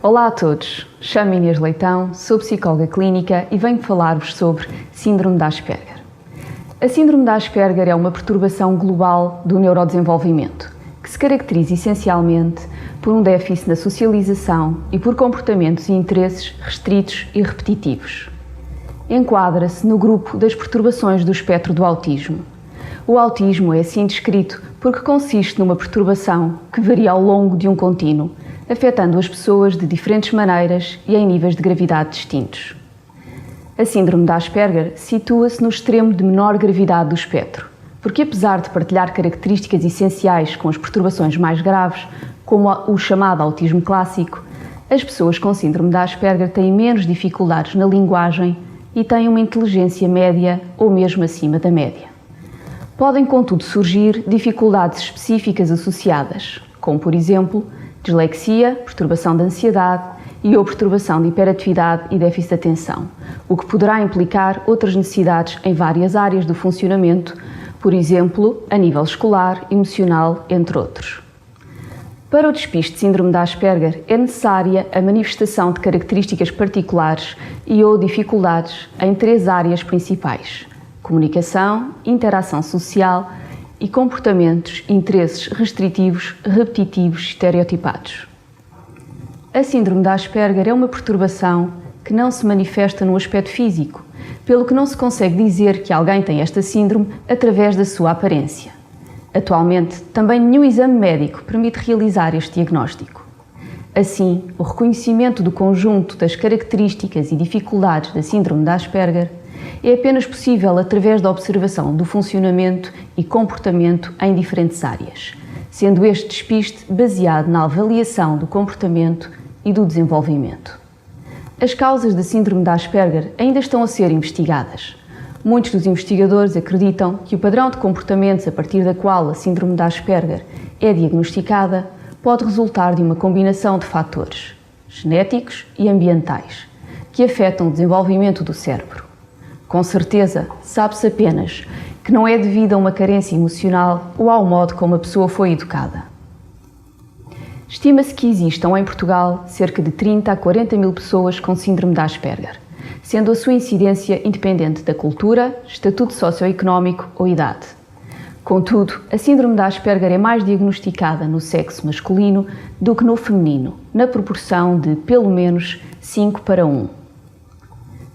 Olá a todos, chamo-me Inês Leitão, sou psicóloga clínica e venho falar-vos sobre Síndrome de Asperger. A Síndrome de Asperger é uma perturbação global do neurodesenvolvimento, que se caracteriza essencialmente por um déficit na socialização e por comportamentos e interesses restritos e repetitivos. Enquadra-se no grupo das perturbações do espectro do autismo. O autismo é assim descrito porque consiste numa perturbação que varia ao longo de um contínuo, afetando as pessoas de diferentes maneiras e em níveis de gravidade distintos. A síndrome de Asperger situa-se no extremo de menor gravidade do espectro, porque apesar de partilhar características essenciais com as perturbações mais graves, como o chamado autismo clássico, as pessoas com síndrome de Asperger têm menos dificuldades na linguagem e têm uma inteligência média ou mesmo acima da média. Podem, contudo, surgir dificuldades específicas associadas, como, por exemplo, dislexia, perturbação de ansiedade ou perturbação de hiperatividade e déficit de atenção, o que poderá implicar outras necessidades em várias áreas do funcionamento, por exemplo, a nível escolar, emocional, entre outros. Para o despiste de síndrome de Asperger é necessária a manifestação de características particulares ou dificuldades em 3 áreas principais: comunicação, interação social e comportamentos, interesses restritivos, repetitivos, estereotipados. A síndrome de Asperger é uma perturbação que não se manifesta no aspecto físico, pelo que não se consegue dizer que alguém tem esta síndrome através da sua aparência. Atualmente, também nenhum exame médico permite realizar este diagnóstico. Assim, o reconhecimento do conjunto das características e dificuldades da síndrome de Asperger é apenas possível através da observação do funcionamento e comportamento em diferentes áreas, sendo este despiste baseado na avaliação do comportamento e do desenvolvimento. As causas da síndrome de Asperger ainda estão a ser investigadas. Muitos dos investigadores acreditam que o padrão de comportamentos a partir da qual a síndrome de Asperger é diagnosticada pode resultar de uma combinação de fatores genéticos e ambientais que afetam o desenvolvimento do cérebro. Com certeza, sabe-se apenas que não é devido a uma carência emocional ou ao modo como a pessoa foi educada. Estima-se que existam em Portugal cerca de 30 a 40 mil pessoas com síndrome de Asperger, sendo a sua incidência independente da cultura, estatuto socioeconómico ou idade. Contudo, a síndrome de Asperger é mais diagnosticada no sexo masculino do que no feminino, na proporção de pelo menos 5 para 1.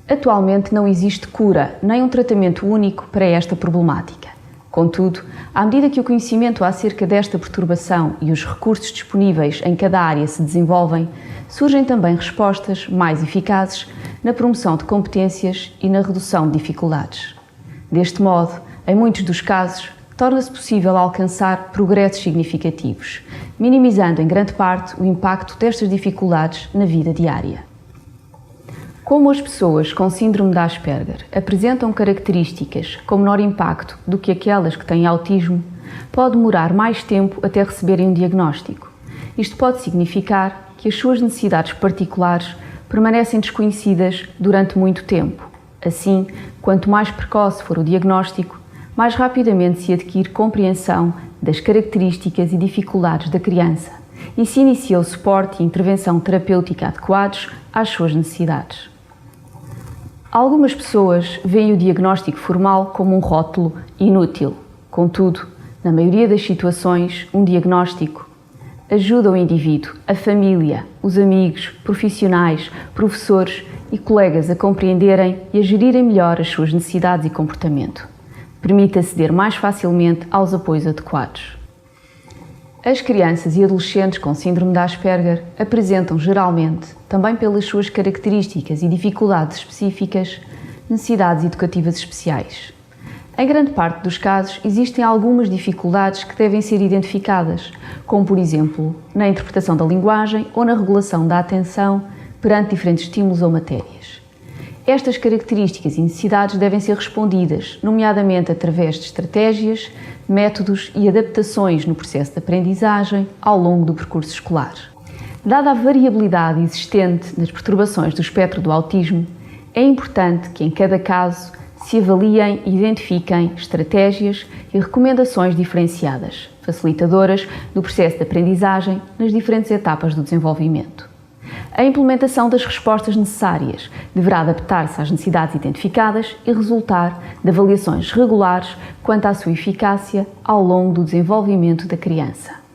Atualmente não existe cura nem um tratamento único para esta problemática. Contudo, à medida que o conhecimento acerca desta perturbação e os recursos disponíveis em cada área se desenvolvem, surgem também respostas mais eficazes na promoção de competências e na redução de dificuldades. Deste modo, em muitos dos casos, torna-se possível alcançar progressos significativos, minimizando em grande parte o impacto destas dificuldades na vida diária. Como as pessoas com síndrome de Asperger apresentam características com menor impacto do que aquelas que têm autismo, pode demorar mais tempo até receberem um diagnóstico. Isto pode significar que as suas necessidades particulares permanecem desconhecidas durante muito tempo. Assim, quanto mais precoce for o diagnóstico, mais rapidamente se adquire compreensão das características e dificuldades da criança e se inicia o suporte e intervenção terapêutica adequados às suas necessidades. Algumas pessoas veem o diagnóstico formal como um rótulo inútil. Contudo, na maioria das situações, um diagnóstico ajuda o indivíduo, a família, os amigos, profissionais, professores e colegas a compreenderem e a gerirem melhor as suas necessidades e comportamento. Permite aceder mais facilmente aos apoios adequados. As crianças e adolescentes com síndrome de Asperger apresentam geralmente, também pelas suas características e dificuldades específicas, necessidades educativas especiais. Em grande parte dos casos, existem algumas dificuldades que devem ser identificadas, como, por exemplo, na interpretação da linguagem ou na regulação da atenção perante diferentes estímulos ou matérias. Estas características e necessidades devem ser respondidas, nomeadamente através de estratégias, métodos e adaptações no processo de aprendizagem ao longo do percurso escolar. Dada a variabilidade existente nas perturbações do espectro do autismo, é importante que em cada caso se avaliem e identifiquem estratégias e recomendações diferenciadas, facilitadoras do processo de aprendizagem nas diferentes etapas do desenvolvimento. A implementação das respostas necessárias deverá adaptar-se às necessidades identificadas e resultar de avaliações regulares quanto à sua eficácia ao longo do desenvolvimento da criança.